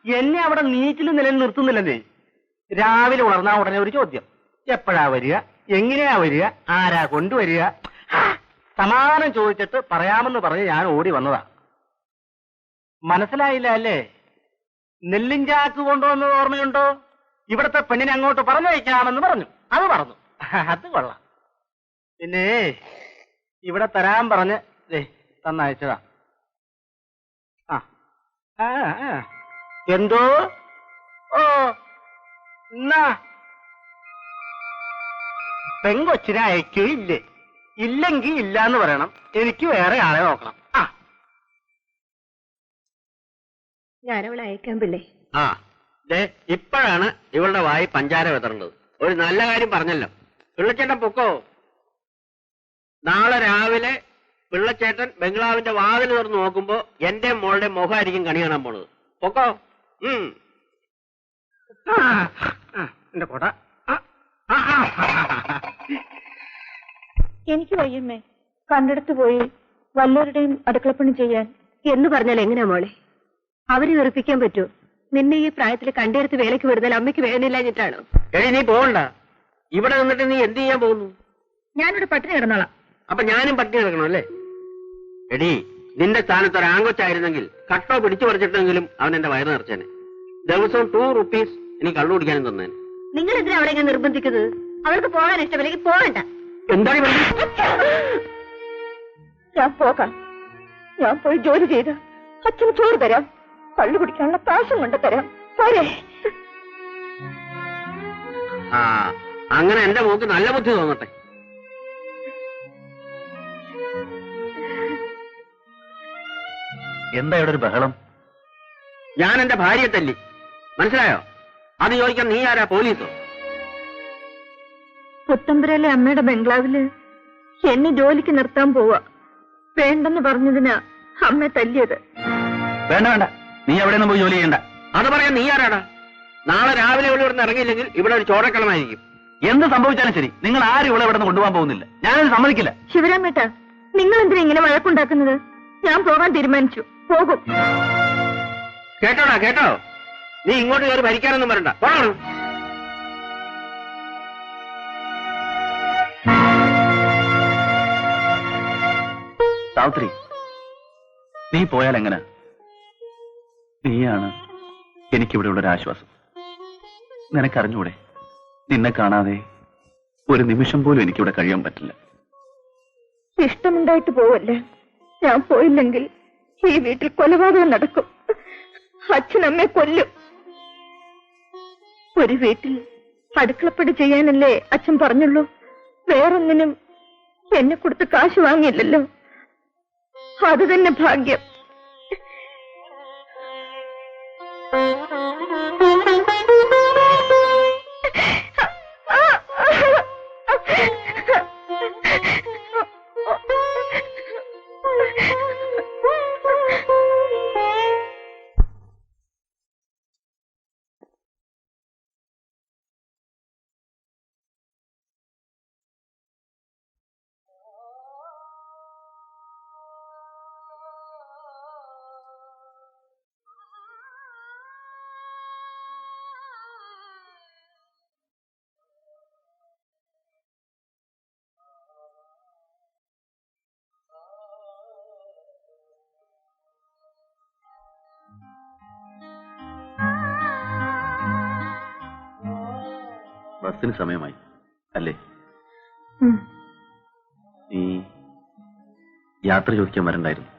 എന്നെ അവിടെ നീറ്റിൽ നിലനിർത്തുന്നില്ലെന്നേ. രാവിലെ ഉണർന്നാ ഉടനെ ഒരു ചോദ്യം, എപ്പോഴാ വരിക, എങ്ങനെയാ വരിക, ആരാ കൊണ്ടുവരിക. സമാധാനം ചോദിച്ചിട്ട് പറയാമെന്ന് പറഞ്ഞ് ഞാൻ ഓടി വന്നതാ. മനസ്സിലായില്ല അല്ലേ? നെല്ലിഞ്ചാക്ക് കൊണ്ടുവന്നത് ഓർമ്മയുണ്ടോ? ഇവിടത്തെ പെണ്ണിനെ അങ്ങോട്ട് പറഞ്ഞയക്കാമെന്ന് പറഞ്ഞു. അത് പറഞ്ഞു. അത് കൊള്ളാം. പിന്നെ ഇവിടെ തരാൻ പറഞ്ഞ് തന്നയച്ചതാ. എന്തോ? ഓ, എന്നാ പെങ്കൊച്ചിനെ അയക്കുകയില്ലേ? ഇല്ലെങ്കിൽ ഇല്ലാന്ന് പറയണം. എനിക്ക് വേറെ ആളെ നോക്കണം. ഞാനവളെ അയക്കാൻ പിള്ളേ. ഇപ്പോഴാണ് ഇവളുടെ വായി പഞ്ചാര വിതറേണ്ടത്. ഒരു നല്ല കാര്യം പറഞ്ഞല്ലോ. പിള്ളച്ചേട്ടൻ പൊക്കോ. നാളെ രാവിലെ പിള്ളച്ചേട്ടൻ ബംഗ്ലാവിന്റെ വാതിൽ തുറന്ന് നോക്കുമ്പോ എന്റെ മോളുടെ മുഖമായിരിക്കും കണി കാണാൻ പോണത്. പൊക്കോ. എന്റെ കൊട. എനിക്ക് വയ്യമ്മേ. കണ്ടെടുത്ത് പോയി വല്ലവരുടെയും അടുക്കളപ്പണി ചെയ്യാൻ എന്ന് പറഞ്ഞാൽ എങ്ങനെയാ മോളെ? അവരെ വെറുപ്പിക്കാൻ പറ്റുമോ? നിന്നെ ഈ പ്രായത്തിൽ കണ്ടെടുത്ത് വേലയ്ക്ക് വിടുന്നാൽ അമ്മയ്ക്ക് വേദനയില്ലാഞ്ഞിട്ടാണോ? എടി, നീ പോകണ്ട. ഇവിടെ നിന്നിട്ട് നീ എന്ത് ചെയ്യാൻ പോകുന്നു? ഞാനിവിടെ പട്ടിണി കിടന്നോളാം. അപ്പൊ ഞാനും പട്ടിണി കിടക്കണം അല്ലേ? എടി, നിന്റെ സ്ഥാനത്ത് ഒരു ആങ്കൊച്ചായിരുന്നെങ്കിൽ കട്ടോ പിടിച്ചു പറിച്ചിട്ടെങ്കിലും അവൻ എന്റെ വയറ് നിറച്ചേനെ. ദിവസവും 2 rupees എനിക്ക് കള്ളു കുടിക്കാനും തന്നേനെ. നിങ്ങൾ എന്തിനാ അവളെ ഞാൻ നിർബന്ധിക്കുന്നത്? അവൾക്ക് പോകാൻ ഇഷ്ടമില്ലെങ്കിൽ പോകണ്ട. എന്താണ്? ഞാൻ പോകാം. ഞാൻ പോയി ജോലി ചെയ്ത് അച്ഛന് ചോറ് തരാം. കള്ളു കുടിക്കാനുള്ള പ്രാവശ്യം കൊണ്ട് തരാം. പോരെ? അങ്ങനെ എന്റെ മോക്ക് നല്ല ബുദ്ധി തോന്നട്ടെ. എന്താ ഇവിടെ ഒരു ബഹളം? ഞാൻ എന്റെ ഭാര്യയെ തല്ലി, മനസ്സിലായോ? അത് ചോദിക്കാൻ നീ ആരാ? പോലീസോ? പുത്തമ്പുരയിലെ അമ്മയുടെ ബംഗ്ലാവില് എന്നെ ജോലിക്ക് നിർത്താൻ പോവാ. വേണ്ടെന്ന് പറഞ്ഞതിനാ അമ്മ തല്ലിയത്. വേണ്ട വേണ്ട, നീ എവിടെ നിന്ന് പോയി ജോലി ചെയ്യണ്ട. അത് പറയാൻ നീ ആരാടാ? നാളെ രാവിലെ ഇവിടെ നിന്ന് ഇറങ്ങിയില്ലെങ്കിൽ ഇവിടെ ഒരു ചോരക്കളമായിരിക്കും. എന്ത് സംഭവിച്ചാലും ശരി, നിങ്ങൾ ആരും ഇവിടെ നിന്ന് കൊണ്ടുപോകാൻ പോകുന്നില്ല. ഞാനത് സമ്മതിക്കില്ല. ശിവരാമേട്ട, നിങ്ങൾ എന്തിനാ ഇങ്ങനെ വഴക്കുണ്ടാക്കുന്നത്? ഞാൻ പോകാൻ തീരുമാനിച്ചു. പോകും. കേട്ടോടാ, കേട്ടോ? നീ ഇങ്ങോട്ട് കയറി ഭരിക്കാനൊന്നും വരണ്ട. പോകണം. സാവിത്രി, നീ പോയാൽ എങ്ങനെ? നീയാണ് എനിക്കിവിടെയുള്ള ഒരു ആശ്വാസം. നിനക്കറിഞ്ഞൂടെ, നിന്നെ കാണാതെ ഒരു നിമിഷം പോലും എനിക്കിവിടെ കഴിയാൻ പറ്റില്ല. ഇഷ്ടമുണ്ടായിട്ട് പോവല്ലേ? ഞാൻ പോയില്ലെങ്കിൽ ഈ വീട്ടിൽ കൊലപാതകം നടക്കും. അച്ഛനമ്മയെ കൊല്ലും. ഒരു വീട്ടിൽ അടുക്കളപ്പടി ചെയ്യാനല്ലേ അച്ഛൻ പറഞ്ഞുള്ളൂ. വേറൊന്നിനും എന്നെ കൊടുത്ത് കാശ് വാങ്ങിയില്ലല്ലോ. അത് തന്നെ ഭാഗ്യം. ബസ്സിന് സമയമായി അല്ലേ? നീ യാത്ര ചോദിക്കാൻ വരണ്ടായിരുന്നു.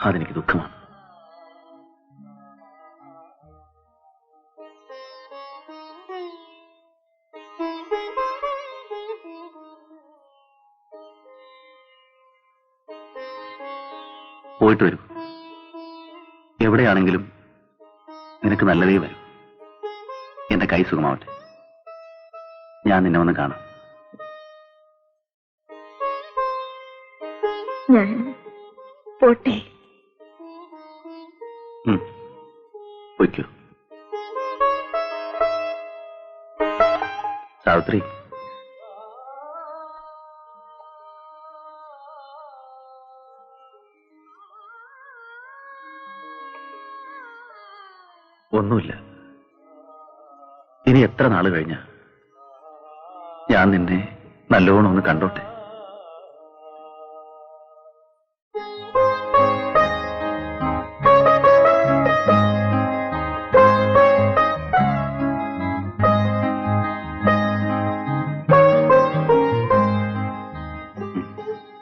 അതെനിക്ക് ദുഃഖമാണ്. പോയിട്ട് വരൂ. എവിടെയാണെങ്കിലും നിനക്ക് നല്ലതേ വരും. എന്റെ കൈ സുഖമാവട്ടെ. ഞാൻ നിന്നെ വന്ന് കാണാം. ഞാൻ പോട്ടെ. പൊയ്ക്കോ. സാവിത്രി, ഒന്നുമില്ല. ഇനി എത്ര നാള് കഴിഞ്ഞ ഞാൻ നിന്നെ നല്ലോണം ഒന്ന് കണ്ടോട്ടെ.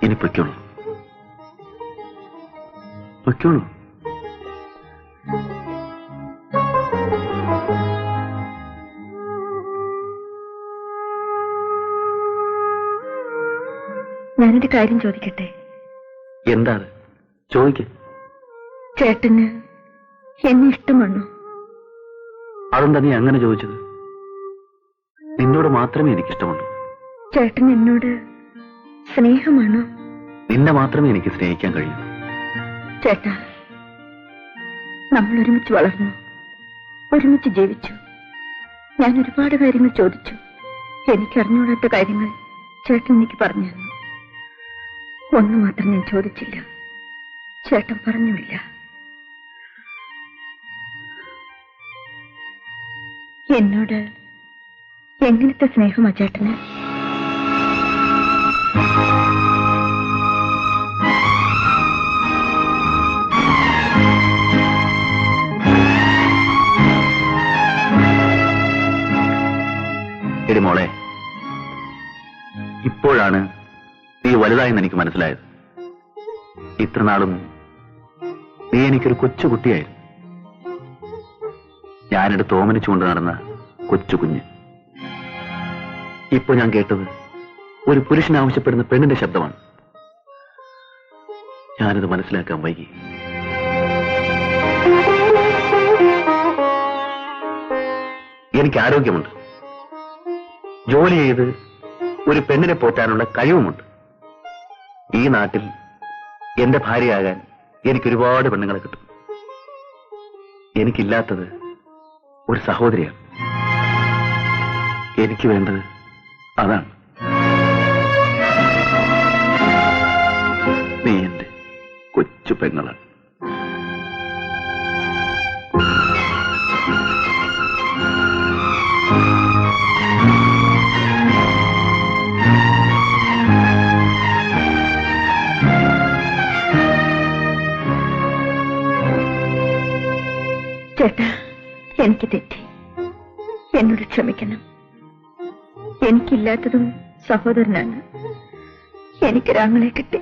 ഇനി പൊയ്ക്കോളൂ, പൊയ്ക്കോളൂ. ഞാനൊരു കാര്യം ചോദിക്കട്ടെ? എന്താണ്? ചോദിക്ക. ചേട്ടന് എന്നെ ഇഷ്ടമാണോ? അതെന്താ നീ അങ്ങനെ ചോദിച്ചത്? നിന്നോട് മാത്രമേ എനിക്കിഷ്ടമുള്ളൂ. ചേട്ടൻ എന്നോട് സ്നേഹമാണോ? നിന്നെ മാത്രമേ എനിക്ക് സ്നേഹിക്കാൻ കഴിയൂ. ചേട്ടാ, നമ്മൾ ഒരുമിച്ച് വളർന്നു, ഒരുമിച്ച് ജീവിച്ചു. ഞാൻ ഒരുപാട് കാര്യങ്ങൾ ചോദിച്ചു. എനിക്കറിഞ്ഞൂടാത്ത കാര്യങ്ങൾ ചേട്ടൻ എനിക്ക് പറഞ്ഞു തന്നു. ഒന്ന് മാത്രം ഞാൻ ചോദിച്ചില്ല, ചേട്ടൻ പറഞ്ഞുമില്ല. എന്നോട് എങ്ങനത്തെ സ്നേഹമാ ചേട്ടന്? എടി മോളെ, ഇപ്പോഴാണ് നീ വലുതായെന്ന് എനിക്ക് മനസ്സിലായത്. ഇത്രനാളും നീ എനിക്കൊരു കൊച്ചുകുട്ടിയായിരുന്നു. ഞാനെടുത്ത് ഓമനിച്ചുകൊണ്ട് നടന്ന കൊച്ചു കുഞ്ഞ്. ഇപ്പൊ ഞാൻ കേട്ടത് ഒരു പുരുഷൻ ആവശ്യപ്പെടുന്ന പെണ്ണിന്റെ ശബ്ദമാണ്. ഞാനിത് മനസ്സിലാക്കാൻ വൈകി. എനിക്ക് ആരോഗ്യമുണ്ട്, ജോലി ചെയ്ത് ഒരു പെണ്ണിനെ പോറ്റാനുള്ള കഴിവുമുണ്ട്. ഈ നാട്ടിൽ എന്റെ ഭാര്യയാകാൻ എനിക്ക് ഒരുപാട് പെണ്ണുങ്ങളെ കിട്ടും. എനിക്കില്ലാത്തത് ഒരു സഹോദരിയാണ്. എനിക്ക് വേണ്ടത് അതാണ്. നീ എന്റെ കൊച്ചു പെങ്ങളാണ്. ചേട്ടാ, എനിക്ക് തെറ്റി, എന്നോട് ക്ഷമിക്കണം. എനിക്കില്ലാത്തതും സഹോദരനാണ്. എനിക്കൊരാങ്ങളെ കിട്ടി.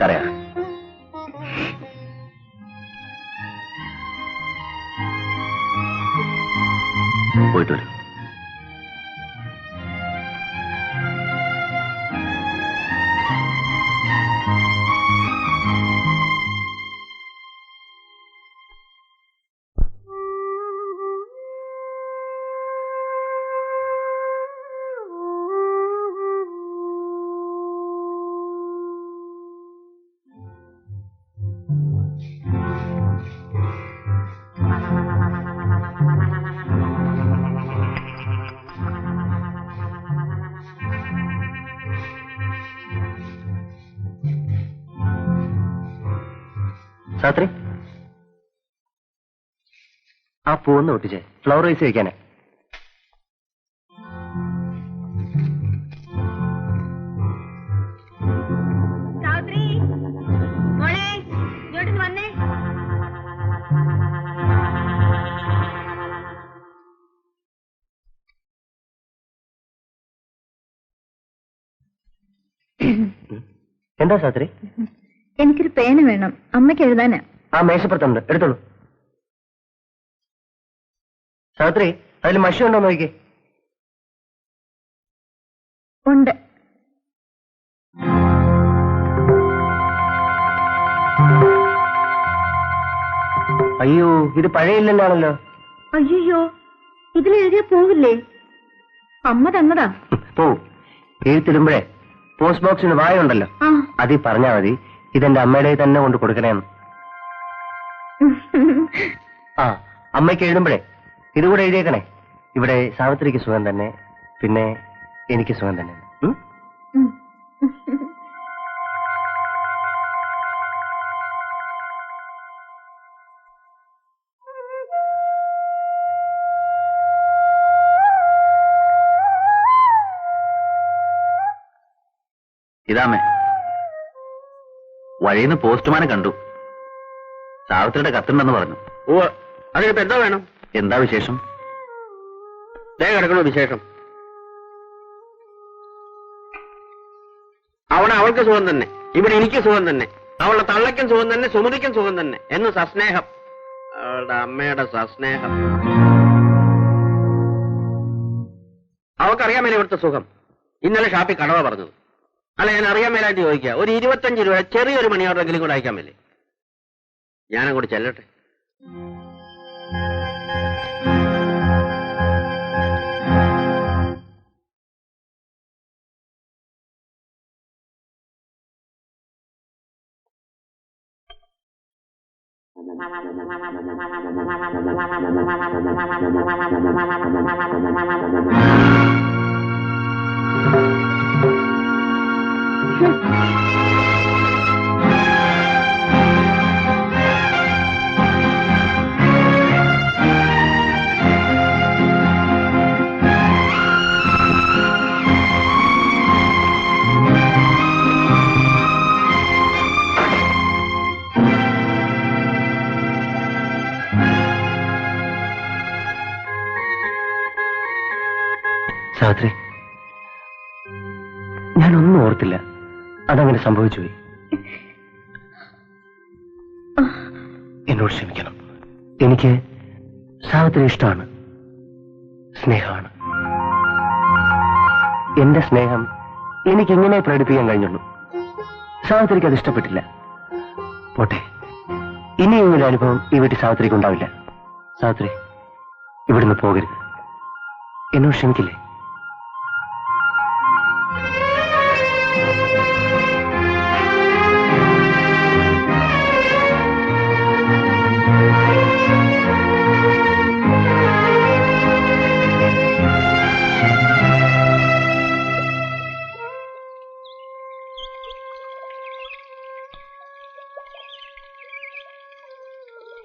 കരയാ. പോയിട്ട് വരും. സാത്രി, ആ പൂവൊന്ന് ഒട്ടിച്ചേ, ഫ്ലവർ വൈസ് വെക്കാനേ. എന്താ സാത്രി? എനിക്കൊരു പേന വേണം, അമ്മയ്ക്ക് എഴുതാനാ. ആ മേശപ്പുറത്തുണ്ട്, എടുത്തോളൂ. സാത്രി, അതിൽ മഷി ഉണ്ടോ നോക്കിക്കേ. ഉണ്ട്. അയ്യോ, ഇത് പഴയ ഇല്ലെന്നാണല്ലോ. അയ്യോ, ഇതിലെഴുതിയ പോവില്ലേ? അമ്മ തന്നതാ. പോവും. എഴുത്തിടുമ്പോഴേ പോസ്റ്റ് ബോക്സിന് വായുണ്ടല്ലോ, അതിൽ പറഞ്ഞാ മതി ഇതെന്റെ അമ്മയുടെ തന്നെ കൊണ്ട് കൊടുക്കണേന്ന്. ആ, അമ്മയ്ക്ക് എഴുതുമ്പോഴേ ഇതുകൂടെ എഴുതിയേക്കണേ. ഇവിടെ സാവിത്രിക്ക് സുഖം തന്നെ, പിന്നെ എനിക്ക് സുഖം തന്നെ. ഇതാമേ, വഴിയിൽ നിന്ന് പോസ്റ്റ്മാനെ കണ്ടു. സാവിത്രിയുടെ കത്തുണ്ടെന്ന് പറഞ്ഞു. ഓ, അതിനിപ്പോ എന്താ വേണം? എന്താ വിശേഷം? ദേ കിടക്കണോ വിശേഷം? അവിടെ അവൾക്ക് സുഖം തന്നെ, ഇവിടെ എനിക്ക് സുഖം തന്നെ, അവളുടെ തള്ളയ്ക്കും സുഖം തന്നെ, സുമതിക്കും സുഖം തന്നെ എന്ന് സസ്നേഹം. അവളുടെ അമ്മയുടെ സസ്നേഹം. അവൾക്കറിയാൻ മേലെ ഇവിടുത്തെ സുഖം. ഇന്നലെ ഷാപ്പിൽ കടവ പറഞ്ഞത്. അല്ല, ഞാൻ അറിയാൻ മേലായിട്ട് ചോദിക്കുക, ഒരു 25 രൂപ ചെറിയൊരു മണി ഓർഡറെങ്കിലും കൂടെ അയക്കാൻ മേലെ? ഞാനങ്ങോട്ട് ചെല്ലട്ടെ. സാവിത്രി, ഞാനൊന്നും ഓർത്തില്ല. അതങ്ങനെ സംഭവിച്ചു പോയി. എന്നോട് ക്ഷമിക്കണം. എനിക്ക് സാവിത്രി ഇഷ്ടമാണ്, സ്നേഹമാണ്. എന്റെ സ്നേഹം എനിക്കിങ്ങനെ പ്രകടിപ്പിക്കാൻ കഴിഞ്ഞുള്ളൂ. സാവിത്രിക്ക് അത് ഇഷ്ടപ്പെട്ടില്ല. പോട്ടെ, ഇനിയും ഒരു അനുഭവം ഈ വീട്ടിൽ സാവിത്രിക്ക് ഉണ്ടാവില്ല. സാവിത്രി, ഇവിടുന്ന് പോകരുത്. എന്നോട് ക്ഷമിക്കില്ലേ?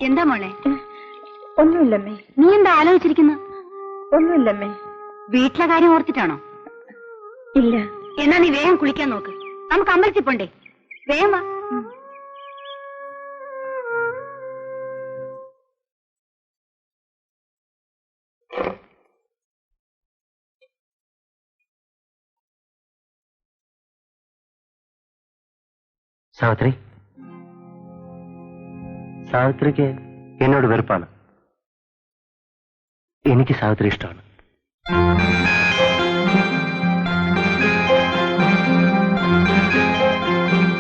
എന്താ മോളെ? ഒന്നുമില്ലമ്മേ. നീ എന്താ ആലോചിച്ചിരിക്കുന്നു? ഒന്നുമില്ലമ്മേ. വീട്ടിലെ കാര്യം ഓർത്തിട്ടാണോ? ഇല്ല. എന്നാ നീ വേഗം കുളിക്കാൻ നോക്ക്. നമുക്ക് അമ്പലത്തിൽ പോണ്ടേ? വേഗം വാ. സാവിത്രി, സാവിത്രിക്ക് എന്നോട് വെറുപ്പാണ്. എനിക്ക് സാവിത്രി ഇഷ്ടമാണ്.